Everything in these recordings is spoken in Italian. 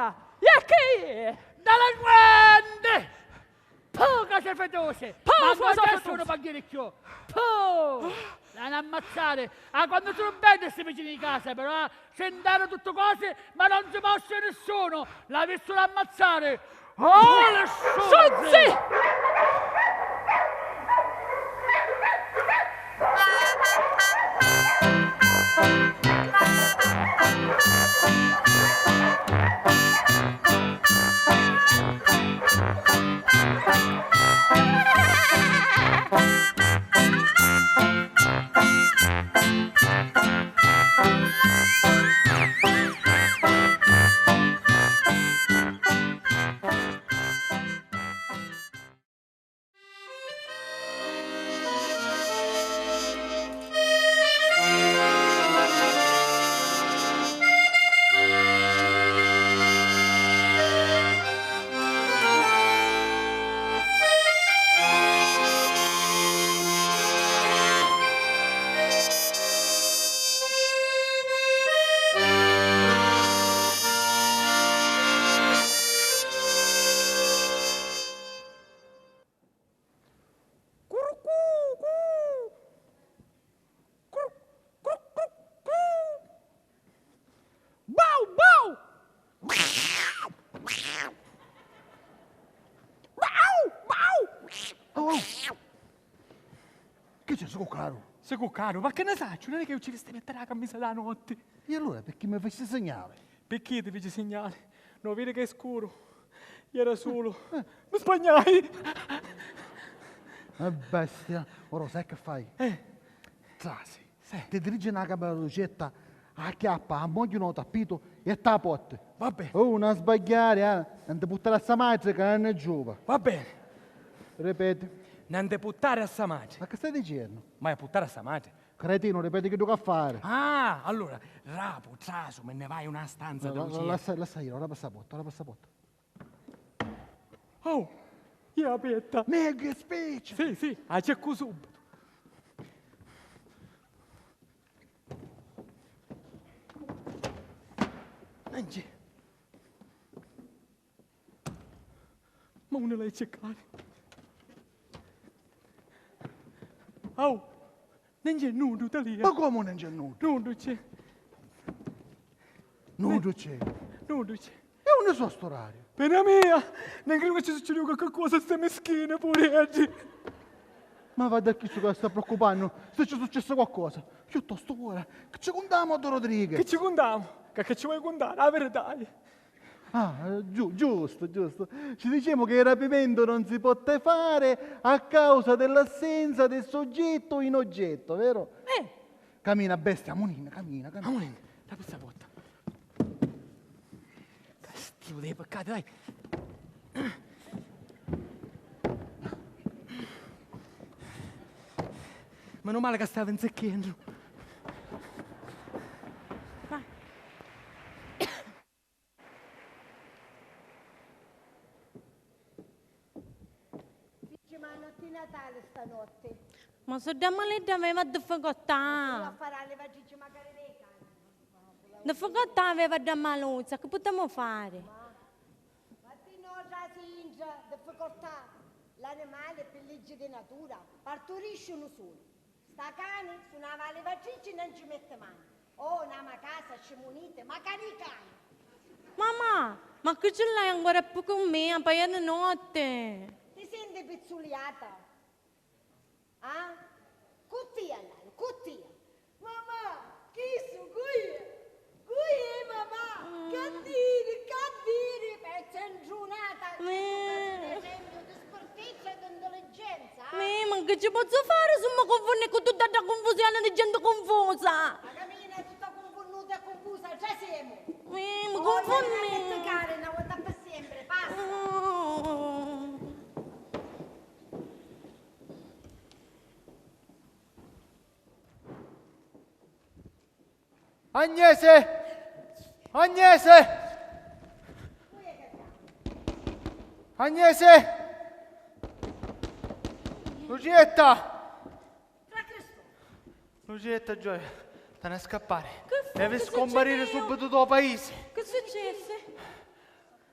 cosa? E che è? Delinquente! Poca sei fedose! Ma sua non fedose. sono panghiricchio! L'hanno ammazzare! Ah, quando sono belle questi vicini di casa, però scendono tutte cose, ma non si mosce nessuno! L'ha visto ammazzare! Oh, le Sciozzi! Bau, bau! Oh. Che c'è, sono caro? Sei caro, ma che ne sai? Non è che io ci stai mettere la camisa da notte. E allora perché mi fai segnale? Perché ti feci segnale? Non vedi che è scuro? Io era solo. Mi spagnai! Bestia, ora sai che fai? Trasi, ti dirigi una caperucetta, a chiappa, a moglie un tappito e a porta. Vabbè, Oh, non sbagliare, non ti buttare a sta madre che non è giova. va bene. Ripeti. Non ti buttare a sta madre. Ma che stai dicendo? Ma è buttare a sta madre? Cretino, ripeti che devo fare. Ah, allora, rapo, traso, me ne vai in una stanza dove c'è. Lascia io, ora passa porta, ora passa porta. Oh, io è aperta. Mega specie! Sì, cerco subito. Non c'è. Ma uno l'hai cercato. Oh, non c'è nudo lì. Ma come non c'è nudo? Nudo c'è, Nudo c'è. nudo c'è. E non so sto orario. Pena mia, non credo che ci succeda qualcosa a queste meschine, poretti. Ma va da chi si sta preoccupando se ci è successo qualcosa. Piuttosto ora, che ci contiamo a Rodriguez. Che ci contiamo? Che ci vuoi contare? La verità. Giusto. Ci diciamo che il rapimento non si può fare a causa dell'assenza del soggetto in oggetto, vero? Cammina, bestia, cammina. Amore, da questa volta. Castigo dei peccati, dai. Meno male che stava insecchiendo. Vai. Dice, ma notte di Natale stanotte. Ma se da maletta aveva Devo difficoltà. fare le valigie magari nei cani. Difficoltà aveva da maluzza, che potremmo fare? Ma ti no, già singia, difficoltà. L'animale per legge di natura partorisce uno solo. Sta cane suonava le valigie non ci mette mano. Oh, una casa scemunite, ma cani cani. Mamma, ma che ce l'hai ancora più con me a paia di notte? Ti senti pizzuliata? Ah? Cuttia, Lalo, cuttia. Mamma, chi su qui? Qui, mamma. Cattiri, pezza ingiunata. Esempio di sportezza e di intelligenza. Ma che ci posso fare se mi confondi con tutta questa confusione di gente confusa? La cammina è tutta confonduta e confusa, già siamo. Mi Non confondi. toccare una volta per sempre, basta. Agnese! Lucietta, Gioia, te ne scappare. Devi scomparire subito dal paese. Che successe?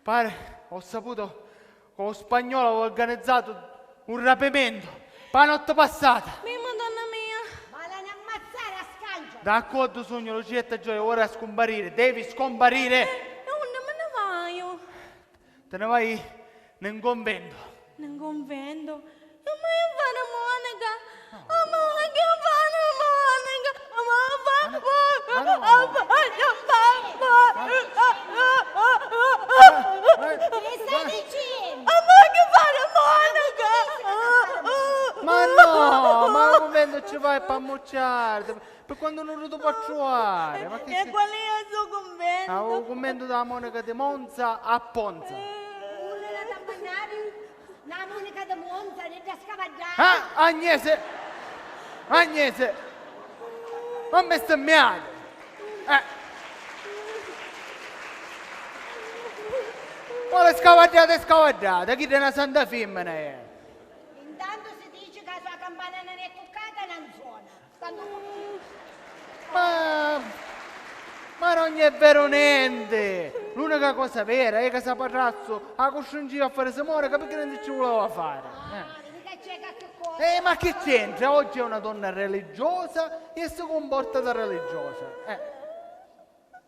Pare, ho saputo che lo spagnolo aveva organizzato un rapimento per la notte passata. Madonna mia. Ma l'hanno ammazzare a scancio. D'accordo, sogno, Lucietta Gioia, ora a scomparire, devi scomparire. Dove me ne vai? Te ne vai nel convento. Non convento. Ma io fare Monica. Ma che fare Monica? Che stai dicendo? Che fare Monica? Ma no, ma al convento ci vai per ammucciare, per quando non lo può trovare. Ma che E qual è il suo convento? al convento della Monica di Monza a Ponza. Una da tampannare, una Monica di Monza, ne da scavagliare. Ah, Agnese! Agnese! Non mi stemmiate! Quale scavagliata, chi è una santa femmina è? Intanto si dice che la sua campana non è toccata e non suona. Stanno Ma non è vero niente! L'unica cosa vera è che sa parrazzo ha costringito a fare Monica perché non ci voleva fare. mica c'è che cosa. Ma che c'entra? Oggi è una donna religiosa e si comporta da religiosa.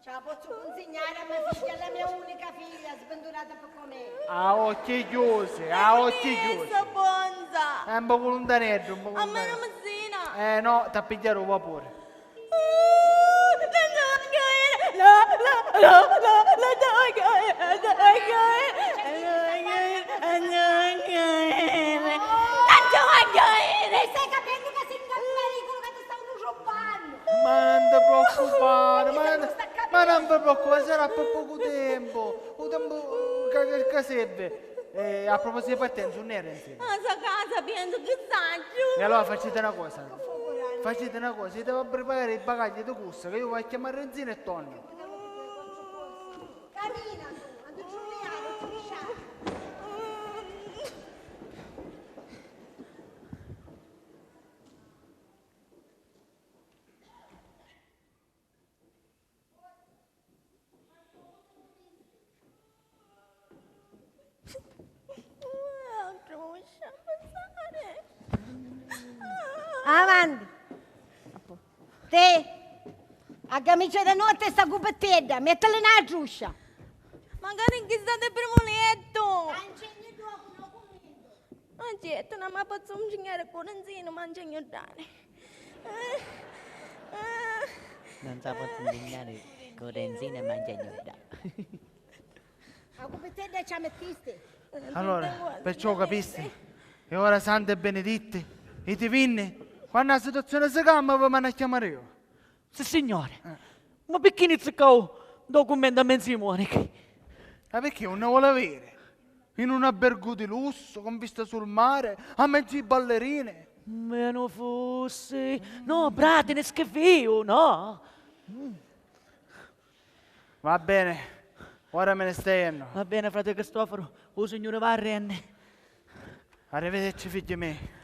Ce la posso consegnare a mia figlia, la mia unica figlia, sventurata per come. A occhi chiusi, a occhi chiusi. Essa bonza. È un po' volontaneggio, un po' A me volontaneggio. non mi zina. No, ti ha pigliato il vapore. Stai capendo che sei in pericolo, che ti stanno rubando? Ma non ti preoccupare, ma non ti preoccupare, sarà per poco tempo. Un tempo che serve. A proposito di partenza, non era insieme. A sta casa penso che saggio. E allora facete una cosa. Facete una cosa, io devo preparare i bagagli di corsa, che io vado a chiamare Renzino e torno. Cammina tu, ando Giuliano, Giuliano. Avanti. Te, a camicia da notte sta cubettetta, mettila nella giuscia. Magari che state per letto. Ma certo, non mi posso mangiare con Renzino, mangio dare. Non si può insegnare con Renzino e mangiare. La cubettetta ci mettiste. Allora, perciò capisti? E ora sante e beneditte, e divine, quando la situazione si calma, vi mando a chiamare io. Sì, signore. Ma perché inizia con documento a Monica? Ma perché non ne vuole avere? In un albergo di lusso, con vista sul mare, a mezzo di ballerine. Meno fosse. No, brate, ne schifo, no? Va bene, ora me ne stai. Va bene, frate Cristoforo, o signore va a renne. Arrivederci, figli miei.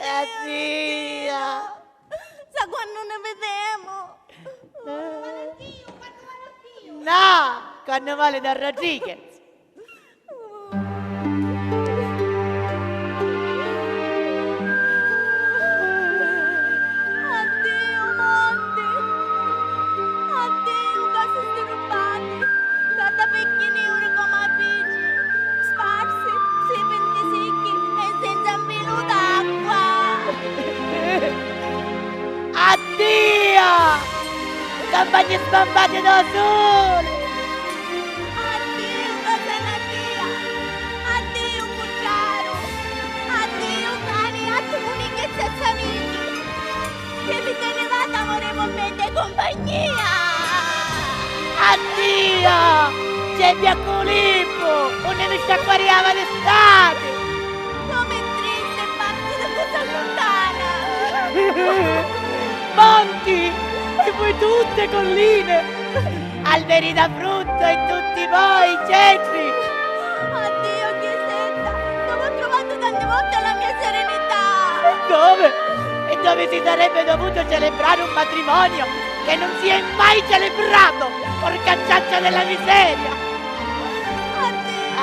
Addio. Sa quando ne vediamo? No, carnevale da Rodriguez. Addio, Monte. Addio, casa sviluppati. Data pecchini ore come amici. Sparsi, sui penti secchi e senza un filo d'acqua. Addio! Campagne sbambate da sole! Addio, casa Nadia. Addio, cucciaro. Addio, cani, attuni che senza amici. Che vi tenevate amore momento e compagnia. Addio! C'è Bianco Lippo! Un nemico acquariava d'estate! Come triste, parto da così lontana. Monti! E voi tutte colline! Alberi da frutto e tutti voi cedri! Addio, chiesetta. Dove ho trovato tante volte la mia serenità. Dove? E dove si sarebbe dovuto celebrare un matrimonio che non si è mai celebrato, porca ciaccia della miseria.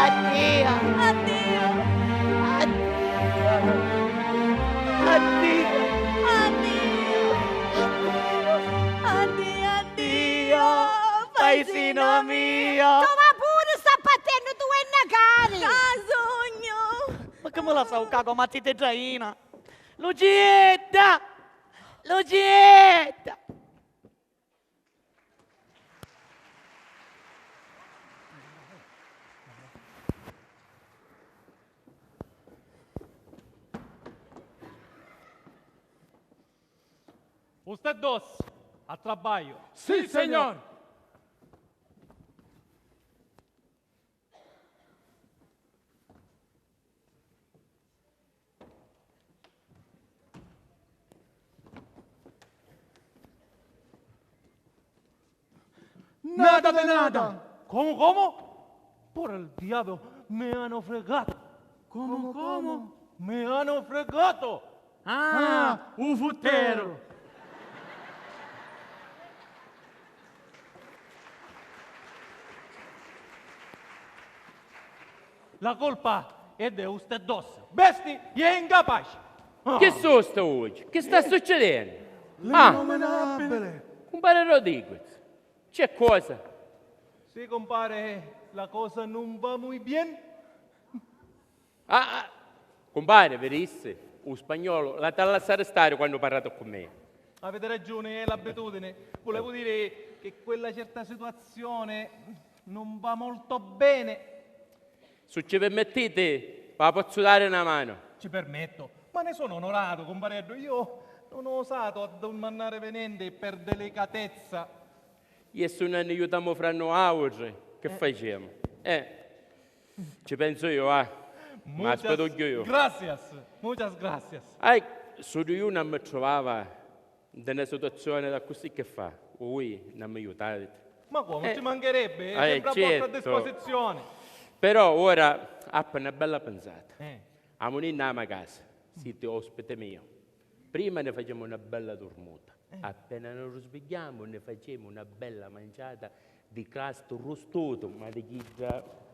Addio. Addio. Addio. Addio. Paesino mio. Ma pure sta battendo tu e Nagari! Sogno. Ma che me la so cago mazzite traina? Lucietta! Lucietta! Usted dos, a trabalho. Sì, signor. Nada de nada. ¿Cómo? Por el diablo, me han fregado. ¿Cómo? Me han fregado. Ah, un futero. La colpa è di usted dos. Besti e incapaci. Che sosta oggi? Che sta succedendo? L'innominabile. Compare Rodriguez, c'è cosa? Sì, compare, la cosa non va muy bien. Compare, verisse, o spagnolo l'ha lasciato stare quando ha parlato con me. Avete ragione, è l'abitudine. Volevo dire che quella certa situazione non va molto bene. Se ci permettete, la posso dare una mano. Ci permetto, ma ne sono onorato, compareddo. Io non ho osato addolmannare venende per delicatezza. Io se non aiutiamo fra noi altri, che facciamo? Ci penso io, ma aspetto io. Gracias, muchas gracias. Se io non mi trovava in una situazione da così che fa, voi non mi aiutate. Ma come, ci mancherebbe, è sempre a vostra certo. disposizione. Però ora, appena una bella pensata. Amoninna a casa, siete ospite mio. Prima ne facciamo una bella dormuta. Appena nos risvegliamo ne facciamo una bella mangiata di crasto rostoso, ma di chi già...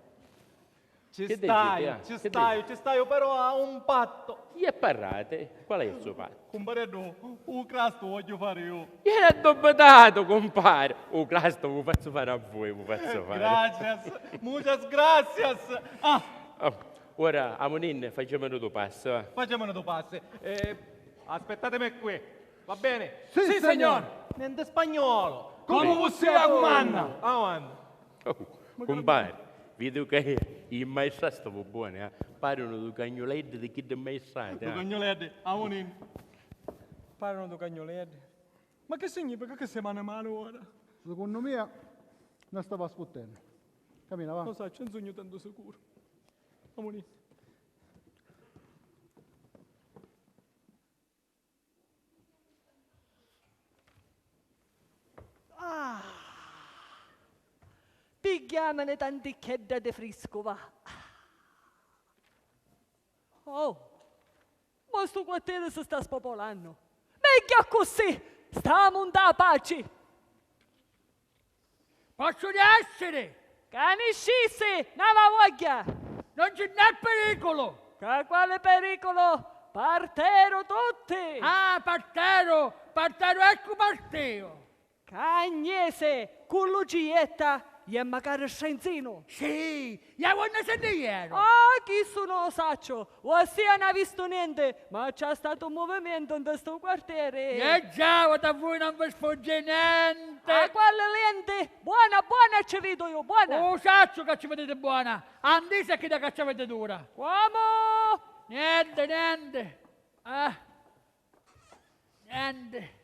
Ci Che stai, però a un patto. Gli parlate? Qual è il suo patto? Compareddo, un crasto voglio fare io. Era addobbiato, compare. Oh, crasto lo faccio fare a voi, lo faccio fare. Gracias, muchas gracias. Ora, Amonin, facciamo il tuo passo. Va. Facciamo due passi. Aspettatemi qui, va bene? Sì, signor. Niente spagnolo. Come você agumanna? Avanti. Compare, vedo che il maestro stava buono, parlano di cagnoletti di chi del maestro. Tu cagnoletti, amonin. Parlano di cagnoletti. Ma che significa che si mano a mano ora? Secondo me non stava ascoltando. Cammina, va. Non so, c'è un sogno tanto sicuro. Amoni. Pigliamene tanticchietta di frisco, va. Oh, ma sto quartiere si sta spopolando. Meglio così, stiamo in da pace. Posso di essere? Caniscisi, non la voglia. Non c'è né pericolo. Che quale pericolo? Partero tutti. Ah, partero, ecco partero. Cagnese, con Lucietta e magari Scenzino. Sì, io quando sento ieri. Chi sono saccio? Ossia non ha visto niente, ma c'è stato un movimento in questo quartiere. Già, da voi non vi sfugge niente. Quelle lente, buona, ci vedo io, buona. Oh, saccio che ci vedete buona. Andite che da che ci avete dura. Come? Niente. Niente.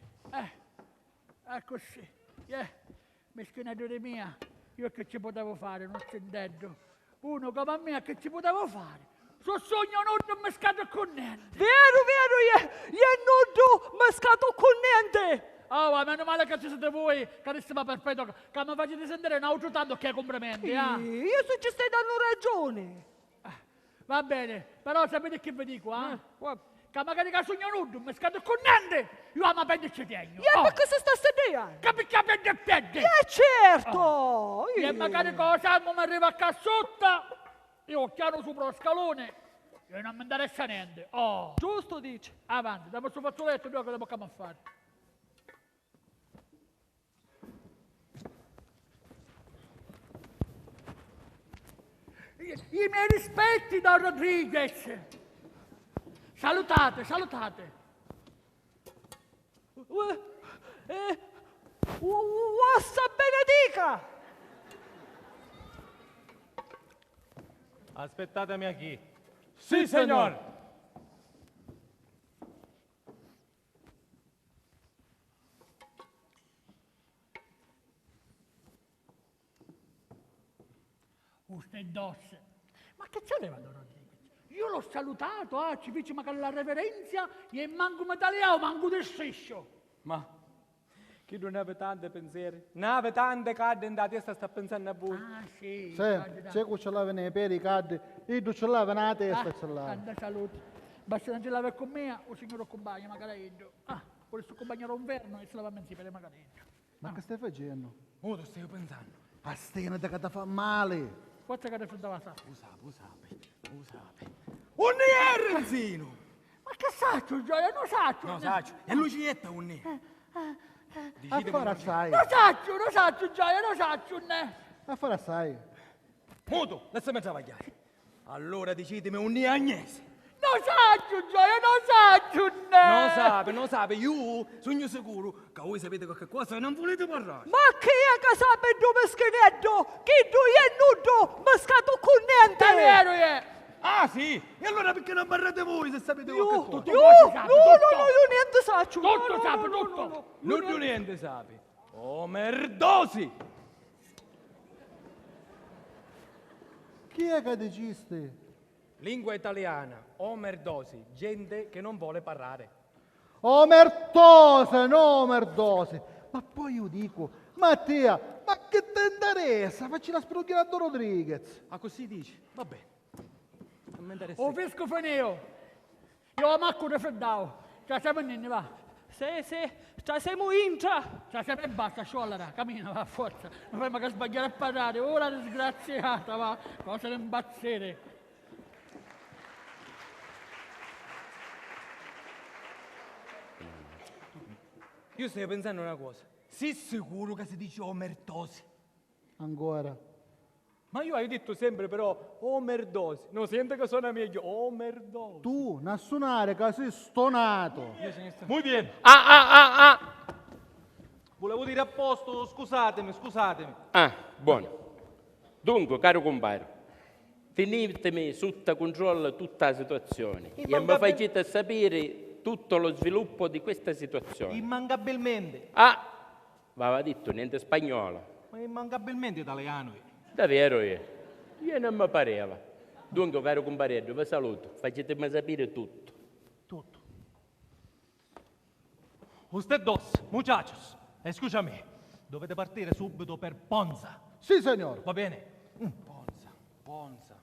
Così. Meschinatore mia, io che ci potevo fare, non sentendo. Uno come me che ci potevo fare? So sogno non mescato con niente. Vero, io non mescato con niente. Oh, ma meno male che ci siete voi, carissima Perpetua, che mi facete sentire un altro tanto che complimenti, Io se ci stai dando ragione. Va bene, però sapete che vi dico, che magari che sogno nudo, mi scado con niente, io amo prenderci tegno. E ma cosa sta studiando? Capisci prende il piede? Certo! E magari cosa mi arriva a casa sotto, io chiaro sopra lo scalone, e non mi interessa niente. Oh, Giusto dici. avanti, dammi questo fazzoletto, io che devo a fare. I miei rispetti, Don Rodriguez. Salutate, salutate. Vostra benedica! Aspettatemi a chi? Sì, signor. Usted dosse. Ma che c'aveva Don Rodriguez? Io l'ho salutato, ci fece magari la reverenza e manco mi tagliavo, manco del stesso. Ma chi non aveva tanti pensieri? Non aveva tante carte in testa, sta pensando a voi. Ah sì, C'è che ce l'aveva nei piedi, i caddi, e tu ce l'aveva nella testa, ce l'aveva. tanta salute. Basta non ce l'aveva con me, o signor compagno, magari io. Questo compagno era un verno e se l'aveva insieme, magari io. Ma che stai facendo? Oh, lo stai pensando? A stenate che ti fa male. Forza che adesso dava sa. Usape. Un Renzino! Ma che saccio, Gioia, non saccio. No, saccio. E Lucietta, un A fare assai. Non saccio, Gioia, non saccio, ne. A fare assai. Moto, lasciami travagliare. Allora decidimi un Agnese. Non saccio, Gioia, non saccio, ne. Non sape, io sono sicuro che voi sapete qualche cosa e non volete parlare. Ma chi è che sa per dove schinetto? Chi tu è nudo? Ma scato con niente! È vero, è. Ah sì? E allora perché non parlate voi se sapete Io, qualche cosa? io niente saccio. Tutto sape, tutto. Non tu niente sapi. Oh, merdosi! Chi è che deciste? Lingua italiana, omerdosi, gente che non vuole parlare. Omertose, no omerdose. Ma poi io dico, Mattia, ma che ti interessa? Facci la sprucchiera a Don Rodriguez. Ah, così dici? Va bene. Non mi interessa. O vescovo neo. Io ho macco raffreddavo. Cioè, siamo in va. Sì, cioè siamo intra. Cioè, sempre basta, scioglera, cammina, va, forza. Non fai magari sbagliare a parlare. Ora disgraziata, va. Cosa da imbazzere. Io stavo pensando una cosa. Sei sicuro che si dice omertosi? Ancora. Ma io hai detto sempre però omerdosi. Non sente che suona meglio. Omerdosi. Tu, non suonare che sei stonato. Muy bien. Volevo dire a posto, scusatemi. Buono. Dunque, caro compare, finitemi sotto controllo tutta la situazione e mi facete sapere tutto lo sviluppo di questa situazione. Immancabilmente. Va detto, niente spagnolo. Ma immancabilmente italiano. Davvero io non mi pareva. Dunque, caro comparetto, vi saluto, facetemi sapere tutto. Tutto. Usted dos, muchachos, escúchame. Dovete partire subito per Ponza. Sì, signor. Va bene? Ponza.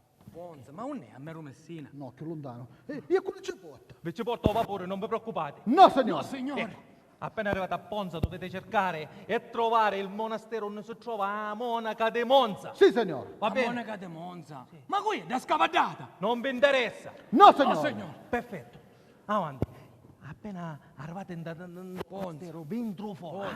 Ma non è a Mero Messina. No, che lontano. Io come ci porta? Vi ci porto a vapore, non vi preoccupate. No, signor. Signore. Appena arrivate a Ponza dovete cercare e trovare il monastero dove si trova a Monaca de Monza. Sì, signor. Va bene? Monaca de Monza. Ma qui è da scavallata. Non vi interessa. No, signor. Perfetto. Avanti. Appena arrivate in monastero, ben fuori.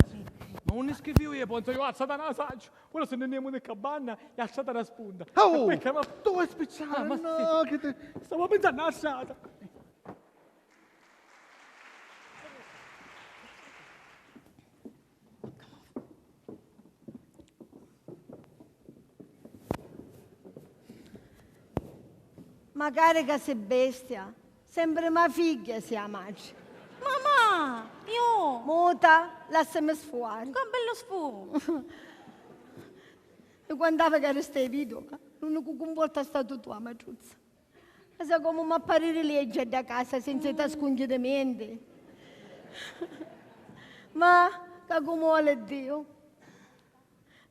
Ma non scrivo io, Ponza, io alzata una saggio. Quello se ne andiamo in cabanna e alzata una spunta. Oh, E perché, ma tu vuoi spizzare? ma no, che te... stavo pensando a alzata. Magari che sei bestia, sempre mia figlia sia madre. Mamma, io, Muta, lasciami sfuori. che bello sfumo. E quando che stai video, l'unico comporta è stato tua, Matruzza. E sai come mi apparire legge da casa senza trascungimenti. Ma che come vuole Dio.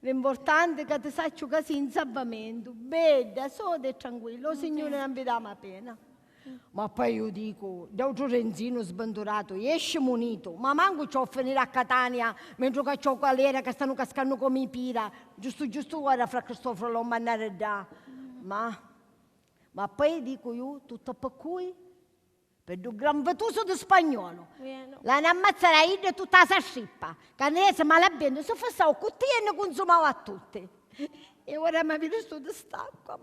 L'importante è che ti saccio che sei in salvamento, bella, soda e tranquillo, il Signore non vi dà mai pena. Ma poi io dico, Deutro Renzino sbandurato, esce munito, ma manco c'ho a finire a Catania, mentre che c'ho galera che stanno cascando come i pira, giusto ora fra Cristoforo lo mandare da. Ma poi dico io, tutto per cui? Per il gran vetuso di spagnolo. La ne ammazzerà io tutta la scippa, che ne se malabendo, se fosse un cuttino e ne consumava a tutti. E ora mi viene sto di stacco,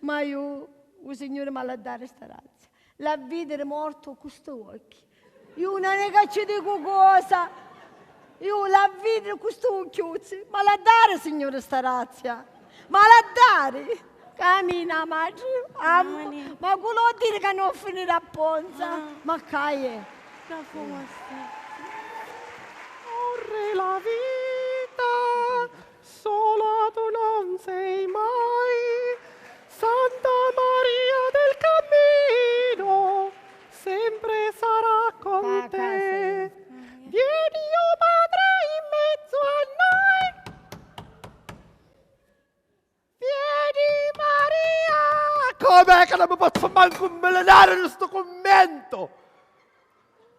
ma io... il Signore mi ha dato questa razza. La vita è morto con questi occhi. Io non è che ci dico cosa. Io la vita con questi occhi. Ma la dare, Signore, questa razza. Ma la dare. Cammina, madre. Ma quello vuol dire che non finire a Ponza. Ma che è? Corre la vita, solo tu non sei mai. Santa Maria del Cammino, sempre sarà con te. Vieni, oh Padre, in mezzo a noi. Vieni, Maria. Com'è che non mi posso manco immelenare in questo commento?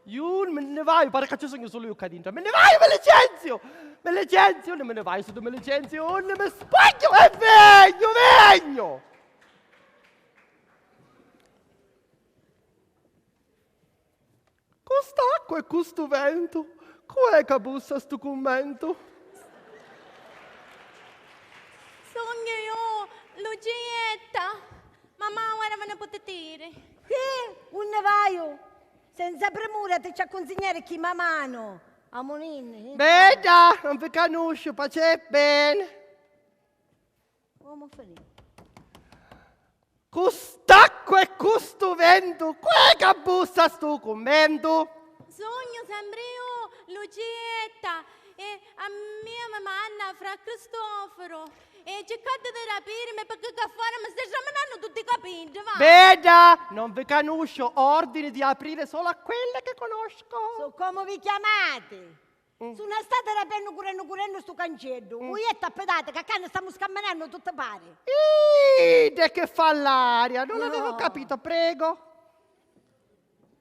Io me ne vai, pare che ci sono solo io qua dentro. Me ne vai, me licenzio, non me ne vai, se tu me licenzio, non mi spacchio e vengo. Quest'acqua e questo vento, com'è che bussa sto commento? Sogno io, Lucietta. Mamma, ora me ne potete dire. Un nevaio. Senza premura ti ci consegnare chi ma mano. A Monin. Bella, non vi conosco, pace bene. Come finire? Quest'acqua e questo vento, com'è che bussa sto commento? Sogno sempre io, Lucietta, e a mia mamma, fra Cristoforo. E cercate di rapirmi perché che fare mi stai sciogliendo tutti i capelli, va? Bella, non vi conosco, ordine di aprire solo a quelle che conosco. So come vi chiamate? Sono stata rapendo curando sto cancello. Voi è tappedate che canne stiamo scamminando tutte pare. De che fa l'aria, non avevo capito, prego.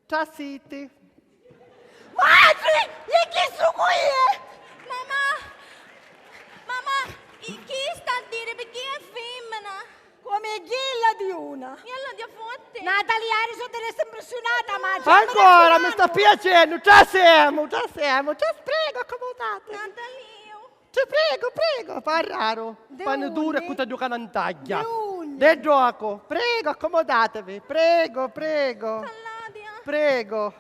Ciao, Siti. Madre, e chi su qui? Mamma, chi sta a dire perché è femmina? Come ghilla di una. Io l'ho di forte. Natalia Ariso te ne sei impressionata, ma... Ancora, mi sta piacendo, già siamo, prego, accomodate. Natalio. Prego, fa raro. Pane duro e cuta giocare in taglia. unde? Del gioco, prego, accomodatevi, prego. Salladia.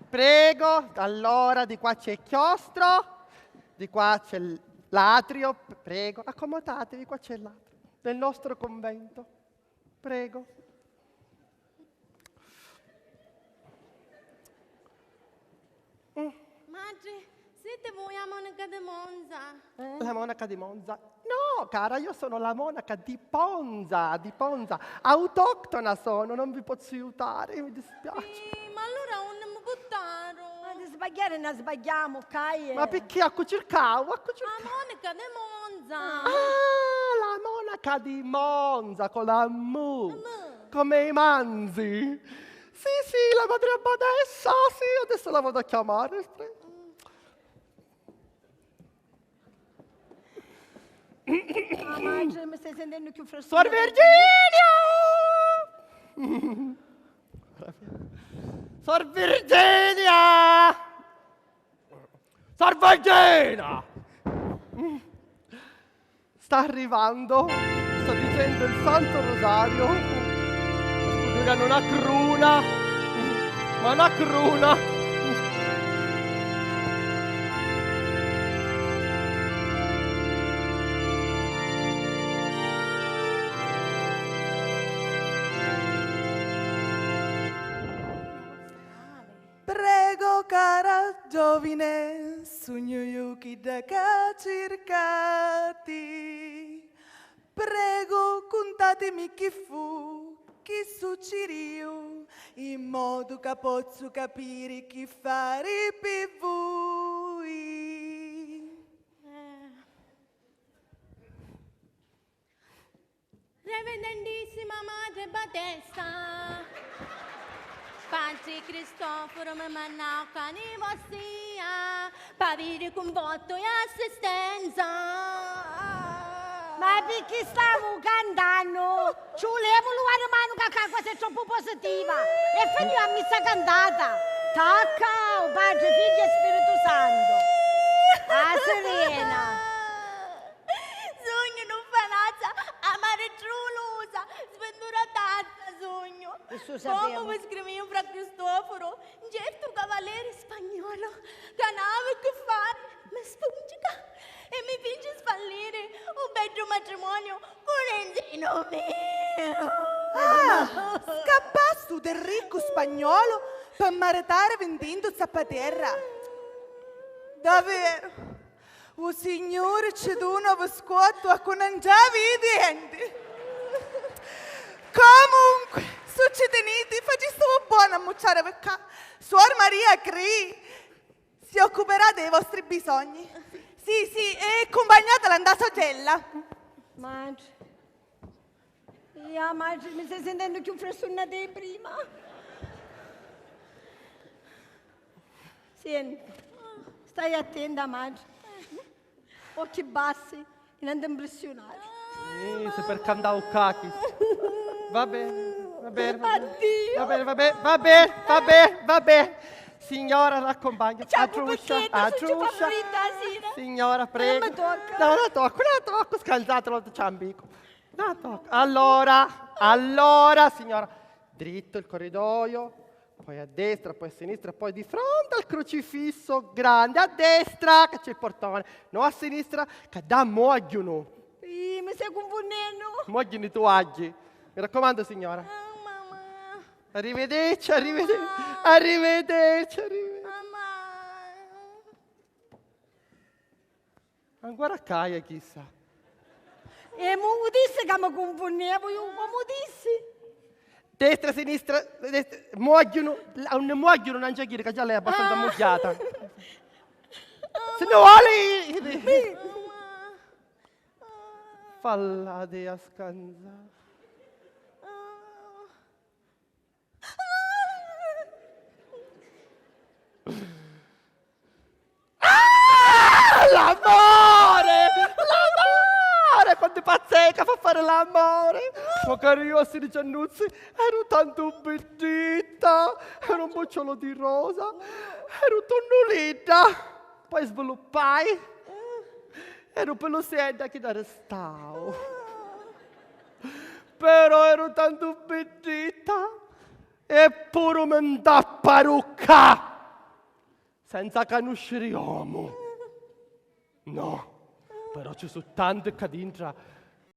Prego, allora di qua c'è il chiostro, di qua c'è l'atrio, prego, accomodatevi, qua c'è l'atrio del nostro convento, prego. Madre, siete voi a Monaca di Monza? La monaca di Monza? No, cara, io sono la monaca di Ponza, autoctona sono, non vi posso aiutare, mi dispiace. Ma allora non mi buttaro. Ma di sbagliare ne sbagliamo, Caie. Ma perché a cercavo? A Monaca di Monza. Ah, la monaca di Monza con la mu, come i manzi. Sì, la madre abbadessa, sì, adesso la vado a chiamare. Madre, mi stai sentendo più fresco. Suor Virginia! Suor Virginia! Suor Virginia! Sta arrivando, sta dicendo il Santo Rosario. Scudiamo una cruna, ma una cruna. Prego, cara giovine, sogno io chi da cercati. Prego, contatemi chi fu, chi succedió, in modo che posso capire chi fare per voi. Reverendissima Madre Batesta, Cristoforo mi mannacca di vostia, pavire con voto e assistenza. Ma perché stiamo cantando? Ci volevo una mano che la cosa è troppo positiva. E finiamo a messa cantata. Tacca, o Padre, Figlio e Spirito Santo. A Serena. Sogno non fanazza, amare trulusa, sventura tanta sogno. Questo sappiamo. Come scrivevo fra Cristoforo, certo cavaliere spagnolo, canave che fare, mi spungica e mi vince sfallire un bello matrimonio con Enzino mio. Scappastu del ricco spagnolo per maritare vendendo zappaterra. Davvero? O signore ci dona un scotto a conangiavi i denti. Comunque, succediniti, faceste un buono a mucciare perché Suor Maria Cri si occuperà dei vostri bisogni. Sì, e accompagnatela a Sogella. Madre. Madre, mi stai sentendo più fressona di prima? Senti, stai attenta, madre. Occhi bassi, non ti impressionare. Se per cantare cacchi. Va bene. Addio. Va bene. Signora, l'accompagno. Ciao, A Truscia. Signora, prego. Non mi tocca. No, la tocco, scansatelo da ciambico. La tocco. Allora, signora, dritto il corridoio, poi a destra, poi a sinistra, poi di fronte al crocifisso grande, a destra che c'è il portone, no a sinistra che da muoiono. Mi stai confondendo. Muoiono tu oggi. Mi raccomando, signora. Mamma, Arrivederci. mamma. Ancora caia, chissà. E mi disse che mi confondevo, io come dissi? Destra, sinistra, muoiono, non c'è chi che già lei è abbastanza mucchiata. Se ne vuole, falla di a scansare. L'amore, quante pazzeca fa fare l'amore. Ma cari vostri Giannuzzi, ero tanto bellita, ero un bocciolo di rosa, ero tonnolita, poi sviluppai, ero pelosetta che da restavo. Però ero tanto bellita, eppure mi da parrucca. Senza conoscere uomo. No, però ci sono tante che dentro